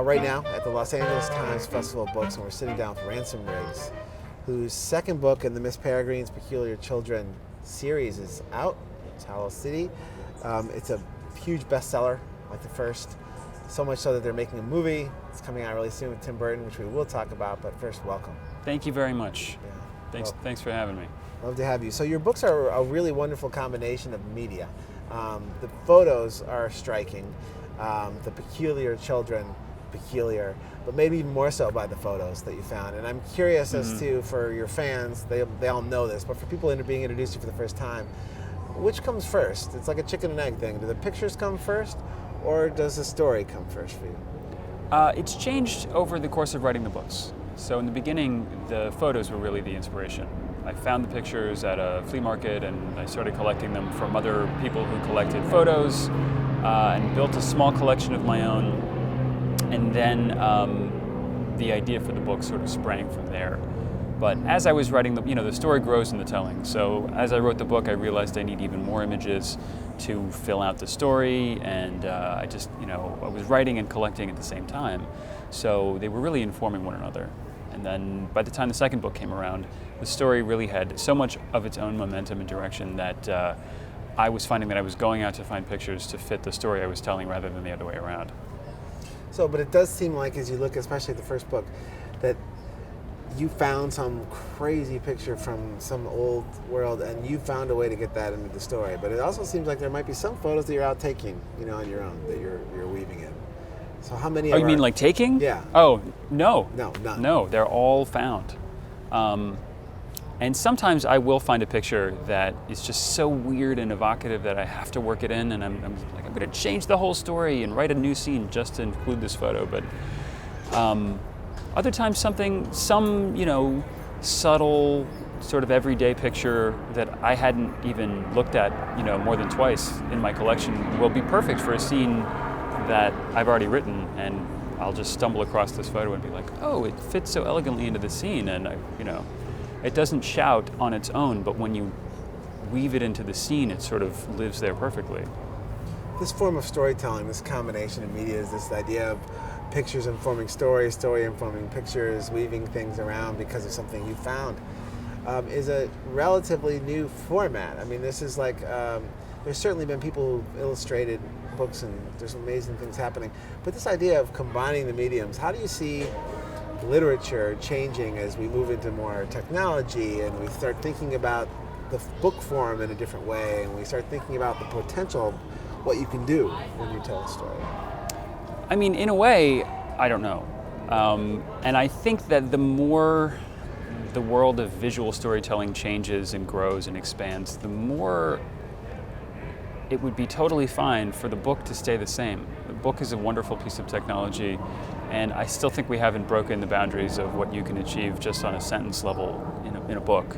right now at the Los Angeles Times Festival of Books, and we're sitting down with Ransom Riggs, whose second book in the Miss Peregrine's Peculiar Children series is out. It's Fahle City. It's a huge bestseller, like the first. So much so that they're making a movie. It's coming out really soon with Tim Burton, which we will talk about, but first, welcome. Thank you very much. Yeah. Thanks for having me. Love to have you. So your books are a really wonderful combination of media. The photos are striking. The Peculiar Children, peculiar, but maybe even more so by the photos that you found. And I'm curious as to, for your fans, they all know this, but for people being introduced to you for the first time, which comes first? It's like a chicken and egg thing. Do the pictures come first, or does the story come first for you? It's changed over the course of writing the books. So in the beginning, the photos were really the inspiration. I found the pictures at a flea market, and I started collecting them from other people who collected photos, and built a small collection of my own. And then the idea for the book sort of sprang from there. But as I was writing, the story grows in the telling. So as I wrote the book, I realized I need even more images to fill out the story, and I was writing and collecting at the same time. So they were really informing one another. And then by the time the second book came around, the story really had so much of its own momentum and direction that I was finding that I was going out to find pictures to fit the story I was telling rather than the other way around. So, but it does seem like, as you look, especially at the first book, that you found some crazy picture from some old world, and you found a way to get that into the story. But it also seems like there might be some photos that you're out taking, on your own, that you're weaving in. So how many? Oh, you mean like taking? Yeah. Oh, no. No, none. No, they're all found. And sometimes I will find a picture that is just so weird and evocative that I have to work it in, and I'm going to change the whole story and write a new scene just to include this photo. But other times some subtle sort of everyday picture that I hadn't even looked at, more than twice in my collection will be perfect for a scene that I've already written, and I'll just stumble across this photo and be like, oh, it fits so elegantly into the scene, and it doesn't shout on its own, but when you weave it into the scene, it sort of lives there perfectly. This form of storytelling, this combination of media, is this idea of pictures informing story, story informing pictures, weaving things around because of something you found, is a relatively new format. I mean, this is like, there's certainly been people who've illustrated books, and there's amazing things happening. But this idea of combining the mediums, how do you see literature changing as we move into more technology and we start thinking about the book form in a different way, and we start thinking about the potential of what you can do when you tell a story? I mean, in a way, I don't know. And I think that the more the world of visual storytelling changes and grows and expands, the more it would be totally fine for the book to stay the same. The book is a wonderful piece of technology, and I still think we haven't broken the boundaries of what you can achieve just on a sentence level in a book.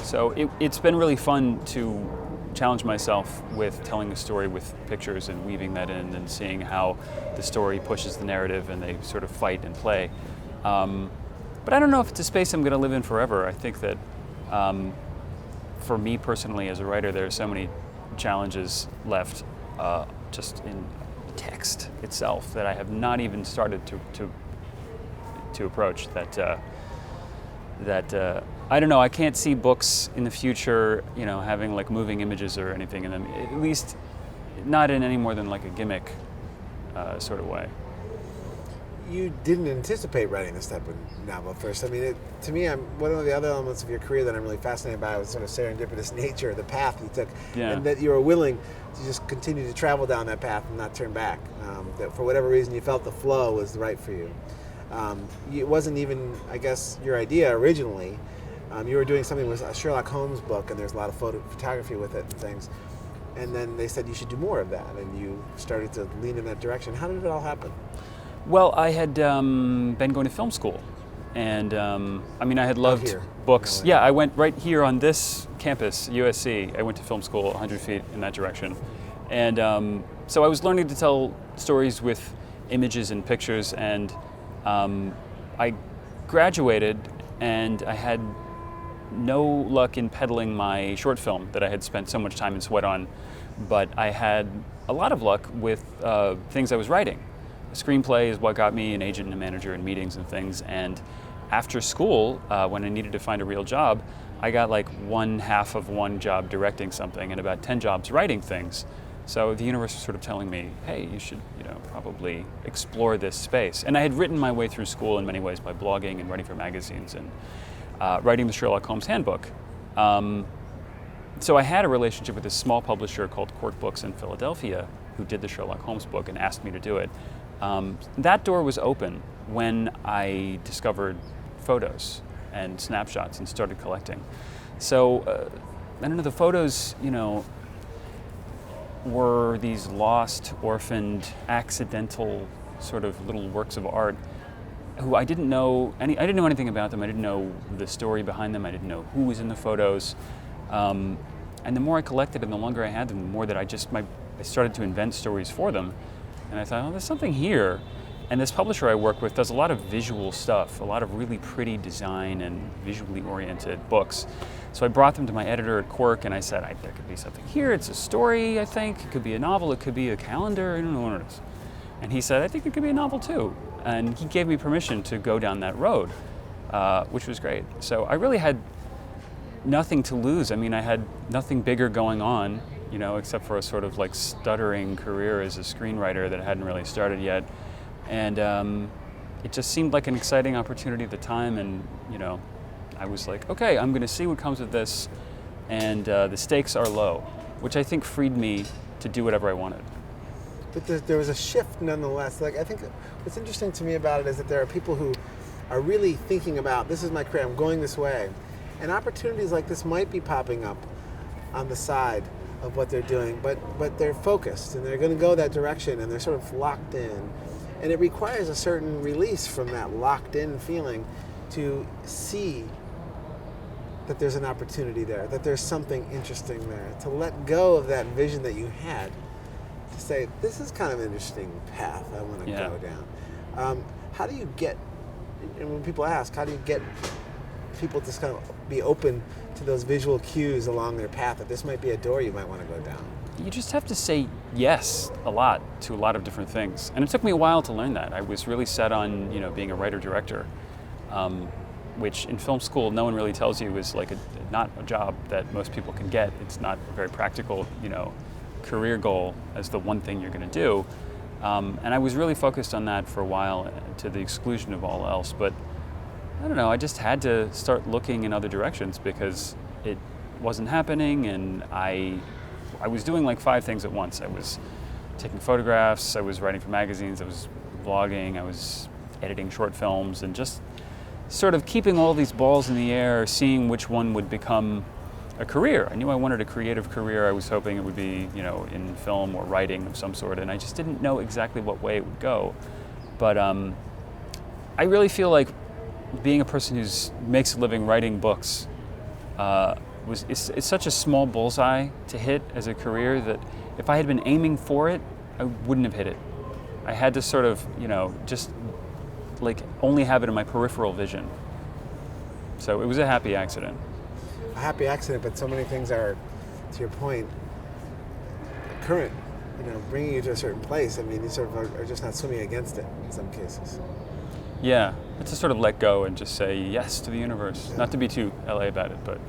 So it's been really fun to challenge myself with telling a story with pictures and weaving that in and seeing how the story pushes the narrative and they sort of fight and play. But I don't know if it's a space I'm going to live in forever. I think that for me personally as a writer, there are so many challenges left just in text itself that I have not even started to approach that I don't know, I can't see books in the future, having like moving images or anything in them, at least not in any more than like a gimmick sort of way. You didn't anticipate writing this type of novel at first. I mean, to me, one of the other elements of your career that I'm really fascinated by was sort of serendipitous nature, the path you took, and that you were willing to just continue to travel down that path and not turn back. That for whatever reason you felt the flow was right for you. It wasn't even, I guess, your idea originally. You were doing something with a Sherlock Holmes book, and there's a lot of photography with it and things. And then they said you should do more of that, and you started to lean in that direction. How did it all happen? Well, I had been going to film school, and I had loved books. Yeah, I went right here on this campus, USC. I went to film school 100 feet in that direction. And so I was learning to tell stories with images and pictures, and I graduated, and I had no luck in peddling my short film that I had spent so much time and sweat on, but I had a lot of luck with things I was writing. screenplay is what got me an agent and a manager in meetings and things. And after school, when I needed to find a real job, I got like one half of one job directing something and about 10 jobs writing things. So the universe was sort of telling me, hey, you should, probably explore this space. And I had written my way through school in many ways by blogging and writing for magazines and writing the Sherlock Holmes handbook. So I had a relationship with this small publisher called Court Books in Philadelphia who did the Sherlock Holmes book and asked me to do it. That door was open when I discovered photos and snapshots and started collecting. So, I don't know, the photos, were these lost, orphaned, accidental sort of little works of art who I didn't know anything about them. I didn't know the story behind them. I didn't know who was in the photos. And the more I collected and the longer I had them, the more that I started to invent stories for them. And I thought, oh, there's something here. And this publisher I work with does a lot of visual stuff, a lot of really pretty design and visually oriented books. So I brought them to my editor at Quirk and I said, there could be something here. It's a story, I think. It could be a novel. It could be a calendar. I don't know what it is. And he said, I think it could be a novel too. And he gave me permission to go down that road, which was great. So I really had nothing to lose. I mean, I had nothing bigger going on, except for a sort of like stuttering career as a screenwriter that hadn't really started yet. And it just seemed like an exciting opportunity at the time. And, I was like, okay, I'm going to see what comes of this. And the stakes are low, which I think freed me to do whatever I wanted. But there was a shift nonetheless. Like, I think what's interesting to me about it is that there are people who are really thinking about, this is my career, I'm going this way. And opportunities like this might be popping up on the side of what they're doing, but they're focused and they're going to go that direction and they're sort of locked in. And it requires a certain release from that locked in feeling to see that there's an opportunity there, that there's something interesting there, to let go of that vision that you had, to say, this is kind of an interesting path I want to go down. How do you get, and when people ask, how do you get people to kind of be open to those visual cues along their path, that this might be a door you might want to go down? You just have to say yes a lot to a lot of different things. And it took me a while to learn that. I was really set on, being a writer-director, which in film school no one really tells you is like not a job that most people can get. It's not a very practical, career goal as the one thing you're going to do. And I was really focused on that for a while to the exclusion of all else. But I don't know, I just had to start looking in other directions because it wasn't happening, and I was doing like 5 things at once. I was taking photographs, I was writing for magazines, I was blogging, I was editing short films, and just sort of keeping all these balls in the air, seeing which one would become a career. I knew I wanted a creative career. I was hoping it would be, in film or writing of some sort, and I just didn't know exactly what way it would go. But I really feel like being a person who makes a living writing books it's such a small bullseye to hit as a career that if I had been aiming for it, I wouldn't have hit it. I had to sort of, just like only have it in my peripheral vision. So it was a happy accident. A happy accident, but so many things are, to your point, current, bringing you to a certain place. I mean, you sort of are just not swimming against it in some cases. Yeah, it's to sort of let go and just say yes to the universe. Yeah. Not to be too LA about it, but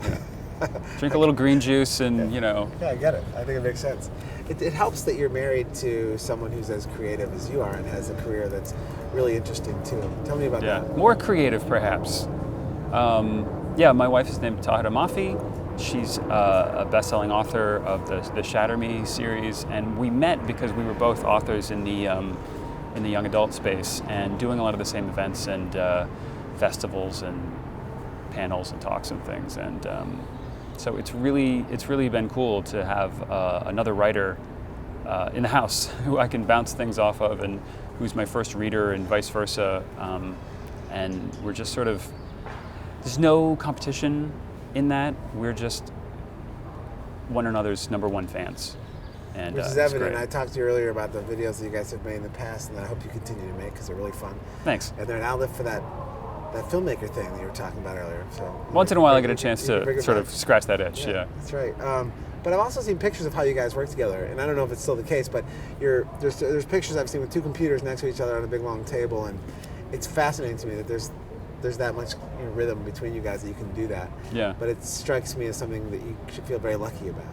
drink a little green juice and, Yeah, I get it. I think it makes sense. It helps that you're married to someone who's as creative as you are and has a career that's really interesting too. Tell me about that. More creative perhaps. My wife is named Tahira Mafi. She's a best-selling author of the Shatter Me series, and we met because we were both authors in the young adult space and doing a lot of the same events and festivals and panels and talks and things. And so it's really been cool to have another writer in the house who I can bounce things off of and who's my first reader and vice versa. And we're just sort of, there's no competition in that. We're just one another's number one fans. And, which is evident. I talked to you earlier about the videos that you guys have made in the past, and I hope you continue to make because they're really fun. Thanks. And they're an outlet for that filmmaker thing that you were talking about earlier. So once in a while, I get a chance to sort of scratch that itch. Yeah, that's right. But I've also seen pictures of how you guys work together, and I don't know if it's still the case, but there's pictures I've seen with two computers next to each other on a big long table, and it's fascinating to me that there's that much rhythm between you guys that you can do that. Yeah. But it strikes me as something that you should feel very lucky about.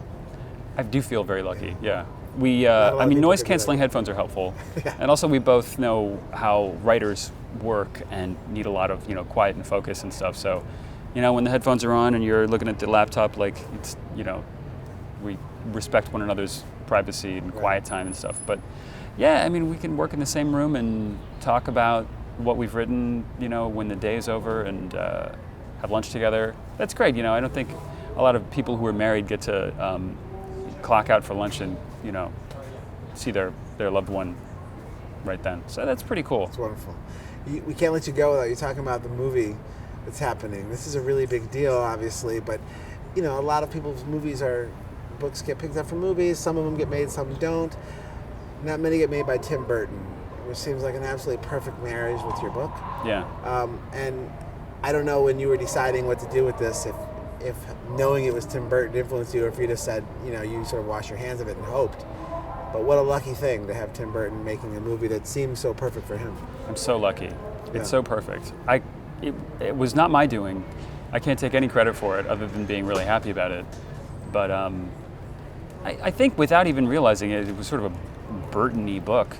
I do feel very lucky, yeah. Noise canceling headphones are helpful. Yeah. And also we both know how writers work and need a lot of, quiet and focus and stuff. So, when the headphones are on and you're looking at the laptop, like, it's, we respect one another's privacy and quiet time and stuff. But yeah, we can work in the same room and talk about what we've written, when the day is over, and have lunch together. That's great. I don't think a lot of people who are married get to clock out for lunch and, see their loved one right then. So that's pretty cool. It's wonderful. We can't let you go without you talking about the movie that's happening. This is a really big deal, obviously, but, a lot of people's books get picked up for movies. Some of them get made, some don't. Not many get made by Tim Burton, which seems like an absolutely perfect marriage with your book. Yeah. And I don't know when you were deciding what to do with this, if knowing it was Tim Burton influenced you, or if you just said, you sort of washed your hands of it and hoped. But what a lucky thing to have Tim Burton making a movie that seems so perfect for him. I'm so lucky. Yeah. It's so perfect. It was not my doing. I can't take any credit for it other than being really happy about it. But I think without even realizing it, it was sort of a Burton-y book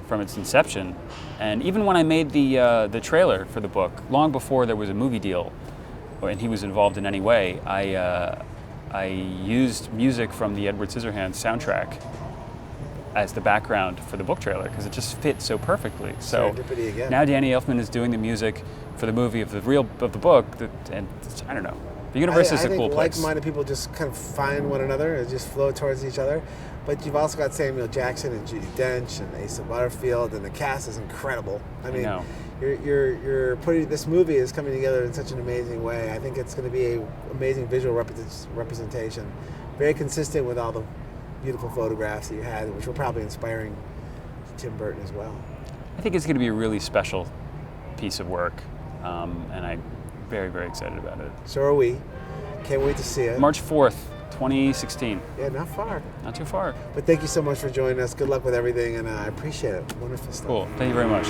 from its inception. And even when I made the trailer for the book, long before there was a movie deal, and he was involved in any way, I used music from the Edward Scissorhands soundtrack as the background for the book trailer because it just fit so perfectly. So serendipity again. Now Danny Elfman is doing the music for the movie of the book, and I don't know. The universe is a cool place. Like-minded people just kind of find one another and just flow towards each other. But you've also got Samuel Jackson and Judi Dench and Asa Butterfield, and the cast is incredible. I know. You're putting this movie is coming together in such an amazing way. I think it's going to be an amazing visual representation, very consistent with all the beautiful photographs that you had, which were probably inspiring Tim Burton as well. I think it's going to be a really special piece of work, and I'm very, very excited about it. So are we. Can't wait to see it. March 4th, 2016. Yeah, not far. Not too far. But thank you so much for joining us. Good luck with everything, and I appreciate it. Wonderful stuff. Cool. Thank you very much.